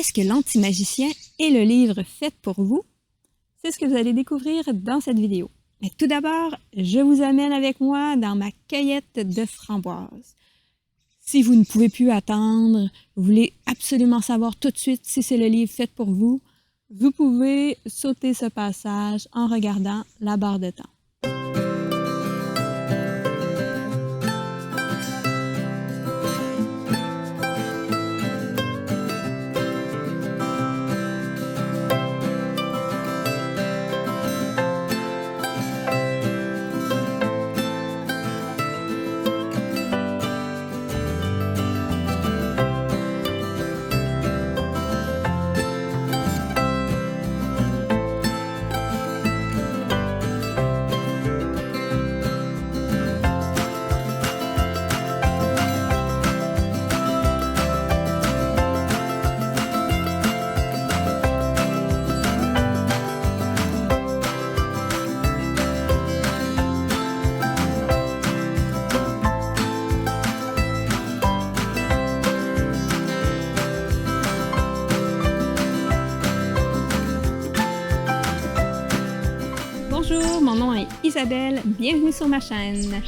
est-ce que l'anti-magicien est le livre fait pour vous? C'est ce que vous allez découvrir dans cette vidéo. Mais tout d'abord, je vous amène avec moi dans ma cueillette de framboises. Si vous ne pouvez plus attendre, vous voulez absolument savoir tout de suite si c'est le livre fait pour vous, vous pouvez sauter ce passage en regardant la barre de temps. Bonjour, mon nom est Isabelle, bienvenue sur ma chaîne.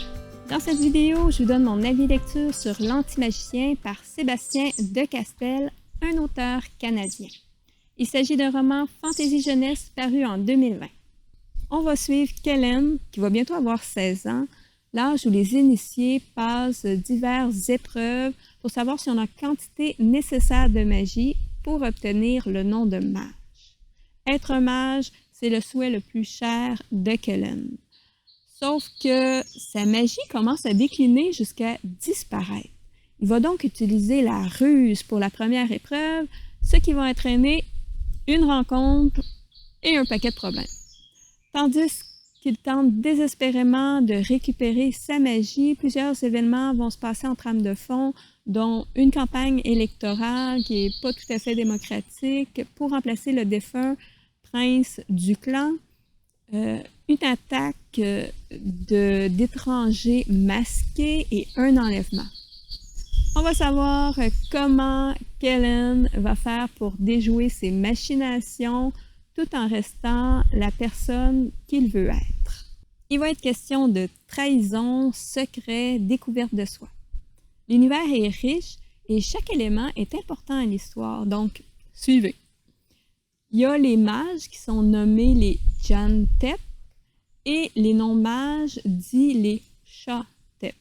Dans cette vidéo, je vous donne mon avis lecture sur L'Anti-magicien par Sébastien Decastel, un auteur canadien. Il s'agit d'un roman fantasy jeunesse paru en 2020. On va suivre Kellen, qui va bientôt avoir 16 ans, l'âge où les initiés passent diverses épreuves pour savoir si on a la quantité nécessaire de magie pour obtenir le nom de mage. Être un mage, c'est le souhait le plus cher de Kellen. Sauf que sa magie commence à décliner jusqu'à disparaître. Il va donc utiliser la ruse pour la première épreuve, ce qui va entraîner une rencontre et un paquet de problèmes. Tandis qu'il tente désespérément de récupérer sa magie, plusieurs événements vont se passer en trame de fond, dont une campagne électorale qui n'est pas tout à fait démocratique pour remplacer le défunt prince du clan, une attaque d'étrangers masqués et un enlèvement. On va savoir comment Kellen va faire pour déjouer ses machinations tout en restant la personne qu'il veut être. Il va être question de trahison, secret, découverte de soi. L'univers est riche et chaque élément est important à l'histoire, donc suivez. Il y a les mages qui sont nommés les Jantep et les non-mages dits les Cha-Tep.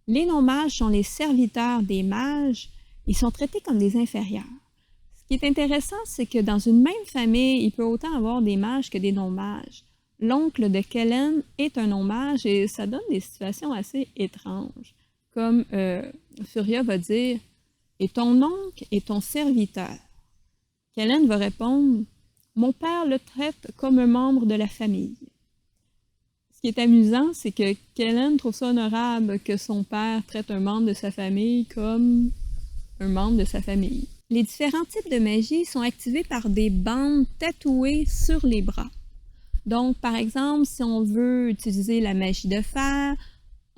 Les non-mages sont les serviteurs des mages, ils sont traités comme des inférieurs. Ce qui est intéressant, c'est que dans une même famille, il peut autant avoir des mages que des non-mages. L'oncle de Kellen est un non-mage et ça donne des situations assez étranges. Comme Furia va dire « Et ton oncle est ton serviteur ». Kellen va répondre « Mon père le traite comme un membre de la famille ». Ce qui est amusant, c'est que Kellen trouve ça honorable que son père traite un membre de sa famille comme un membre de sa famille. Les différents types de magie sont activés par des bandes tatouées sur les bras. Donc, par exemple, si on veut utiliser la magie de fer,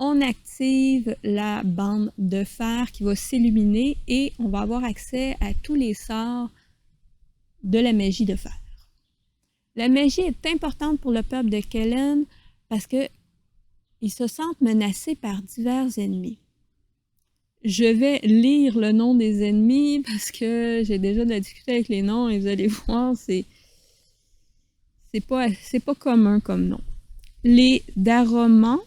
on active la bande de fer qui va s'illuminer et on va avoir accès à tous les sorts de la magie de fer. La magie est importante pour le peuple de Kellen parce qu'ils se sentent menacés par divers ennemis. Je vais lire le nom des ennemis parce que j'ai déjà discuté avec les noms et vous allez voir, c'est pas commun comme nom. Les Daromans,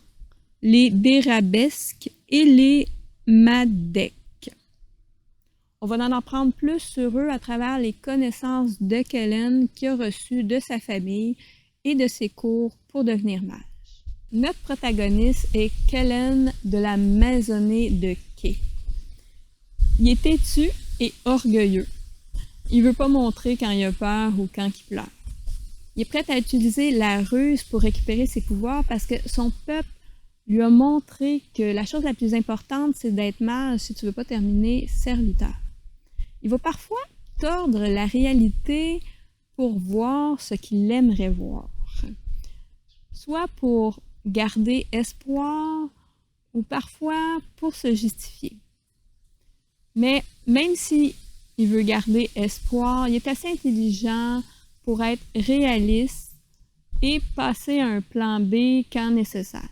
les Bérabesques et les Madek. On va en apprendre plus sur eux à travers les connaissances de Kellen qu'il a reçues de sa famille et de ses cours pour devenir mage. Notre protagoniste est Kellen de la maisonnée de Kay. Il est têtu et orgueilleux. Il ne veut pas montrer quand il a peur ou quand il pleure. Il est prêt à utiliser la ruse pour récupérer ses pouvoirs parce que son peuple lui a montré que la chose la plus importante, c'est d'être mage si tu ne veux pas terminer serviteur. Il va parfois tordre la réalité pour voir ce qu'il aimerait voir. Soit pour garder espoir ou parfois pour se justifier. Mais même si il veut garder espoir, il est assez intelligent pour être réaliste et passer à un plan B quand nécessaire.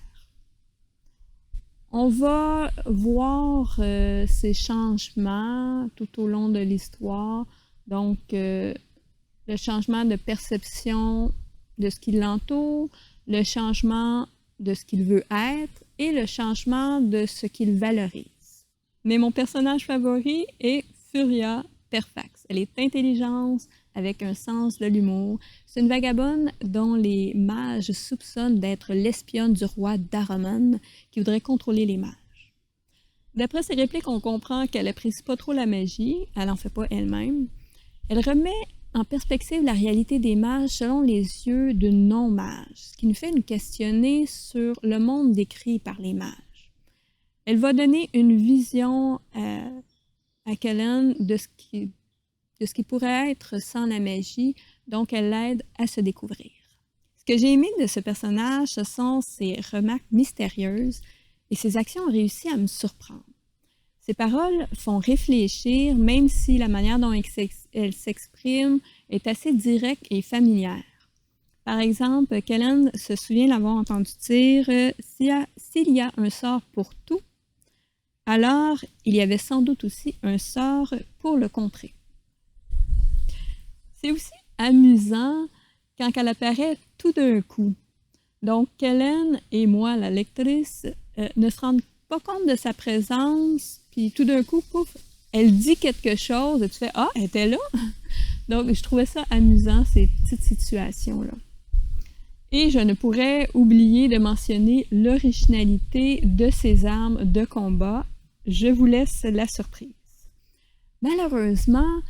On va voir ces changements tout au long de l'histoire, donc le changement de perception de ce qui l'entoure, le changement de ce qu'il veut être et le changement de ce qu'il valorise. Mais mon personnage favori est Furia Perfax. Elle est intelligente, avec un sens de l'humour. C'est une vagabonde dont les mages soupçonnent d'être l'espionne du roi Daramon qui voudrait contrôler les mages. D'après ses répliques, on comprend qu'elle apprécie pas trop la magie, elle n'en fait pas elle-même. Elle remet en perspective la réalité des mages selon les yeux de non-mage, ce qui nous fait nous questionner sur le monde décrit par les mages. Elle va donner une vision à Kellen de ce qui pourrait être sans la magie, donc elle l'aide à se découvrir. Ce que j'ai aimé de ce personnage, ce sont ses remarques mystérieuses et ses actions ont réussi à me surprendre. Ses paroles font réfléchir, même si la manière dont elle s'exprime est assez directe et familière. Par exemple, Kellen se souvient l'avoir entendu dire « S'il y a un sort pour tout, alors il y avait sans doute aussi un sort pour le contrer. » C'est aussi amusant quand elle apparaît tout d'un coup. Donc, Kellen et moi, la lectrice, ne se rendent pas compte de sa présence, puis tout d'un coup, pouf, elle dit quelque chose et tu fais « Ah, elle était là! » Donc, je trouvais ça amusant, ces petites situations-là. Et je ne pourrais oublier de mentionner l'originalité de ses armes de combat. Je vous laisse la surprise. Malheureusement,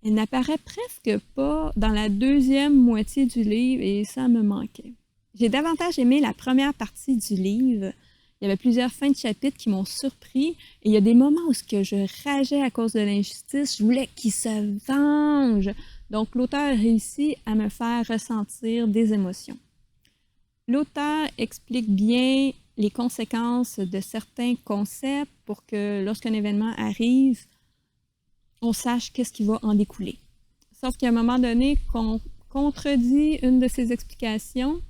elle n'apparaît presque pas dans la deuxième moitié du livre et ça me manquait. J'ai davantage aimé la première partie du livre. Il y avait plusieurs fins de chapitre qui m'ont surpris et il y a des moments où je rageais à cause de l'injustice. Je voulais qu'il se venge. Donc, l'auteur réussit à me faire ressentir des émotions. L'auteur explique bien les conséquences de certains concepts pour que lorsqu'un événement arrive, on sache qu'est-ce qui va en découler. Sauf qu'à un moment donné, qu'on contredit une de ces explications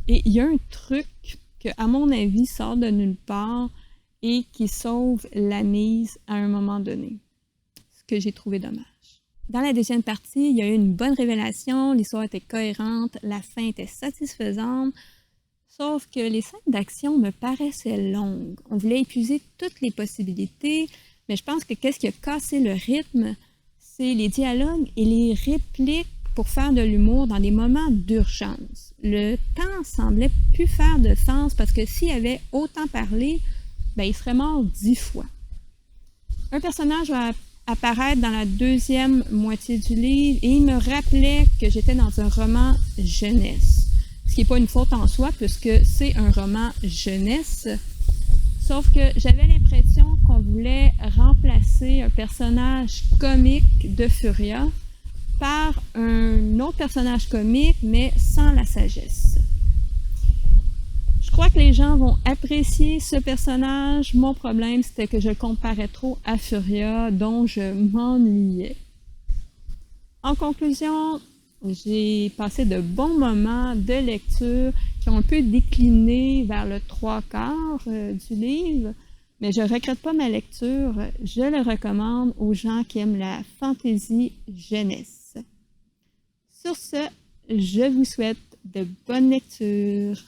et il y a un truc qui, à mon avis, sort de nulle part et qui sauve la mise à un moment donné. Ce que j'ai trouvé dommage. Dans la deuxième partie, il y a eu une bonne révélation, l'histoire était cohérente, la fin était satisfaisante, sauf que les scènes d'action me paraissaient longues. On voulait épuiser toutes les possibilités, mais je pense que qu'est-ce qui a cassé le rythme, c'est les dialogues et les répliques pour faire de l'humour dans des moments d'urgence. Le temps semblait plus faire de sens parce que s'il avait autant parlé, ben, il serait mort 10 fois. Un personnage va apparaître dans la deuxième moitié du livre et il me rappelait que j'étais dans un roman jeunesse. Ce qui n'est pas une faute en soi puisque c'est un roman jeunesse. Sauf que j'avais l'impression qu'on voulait remplacer un personnage comique de Furia par un autre personnage comique, mais sans la sagesse. Je crois que les gens vont apprécier ce personnage. Mon problème, c'était que je le comparais trop à Furia, dont je m'ennuyais. En conclusion, j'ai passé de bons moments de lecture qui ont un peu décliné vers le 3/4 du livre, mais je ne regrette pas ma lecture. Je le recommande aux gens qui aiment la fantaisie jeunesse. Sur ce, je vous souhaite de bonnes lectures.